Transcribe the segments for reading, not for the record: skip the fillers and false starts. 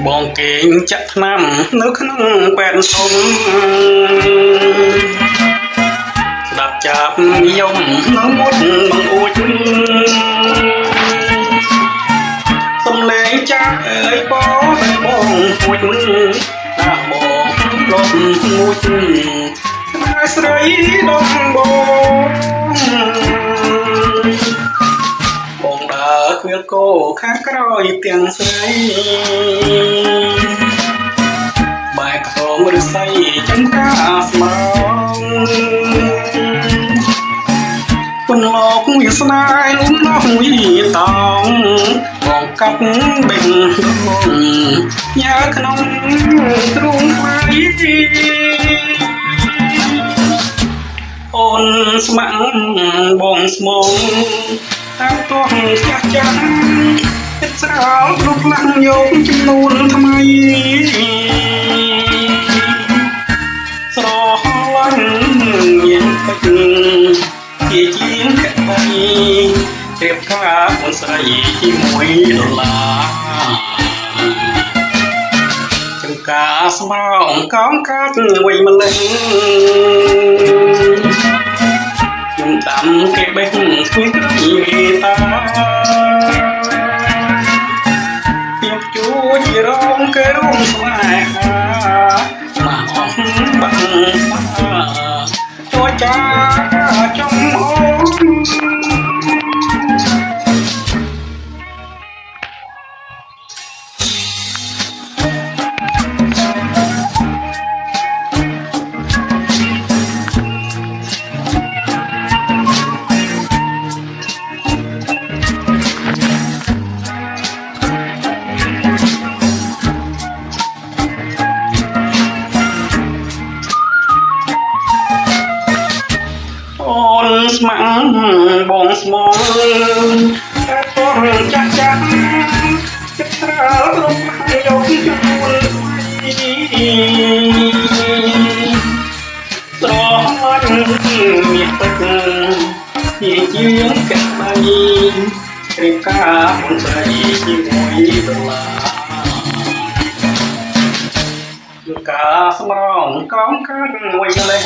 បងគេងចាក់ថ្នាំនៅក្នុងពេទ្យធំស្ដាប់ចាប់យំនៅមុតបង្អួចសំឡេងចាស់អើយបងបងពួចដាក់បងលប់មួយស្រីដងបងដើរគ្មានគោខាងក្រោយទាំងស្រីបែកខ្ទមឬស័យចំការស្មោងពន្លកវាស្នេហ៍លំនោះវាតោងបងកាប់បេះដងញ៉ាក្នុងទ្រូងខ្វាយអូនស្ម័គ្របងស្មងតាមទោះស្ទះចាស់ចិត្តស្រោបរូបខ្លាំងយកចំនួនថ្មីស្រឡាញ់មានពេជ្រជាជាងកបៃព្រៀបថាអូនស្រីជាមួយដុល្លារចង្ការស្មោងកោងកាច់វៃម្លេះខ្ញុំតាមគេបេះស្វីគ្រីតាខ្ញុំជួជារងគេរងស្នេហាមកអស់បាក់ចូលចាចំអូស្ម័គ្របងស្មងតែពងចាស់ចាស់ចិត្តត្រើរំយកចំនួនស្រឡាញ់មានទឹកជាជាងកបៃរៀបការអូនស្រីជាមួយដុល្លារលោកការស្មោងកោងកាច់មួយលេង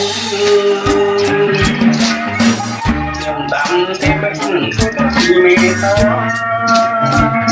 ខ្ញុំដាំទេបេះធ្វើក៏ជាមេតា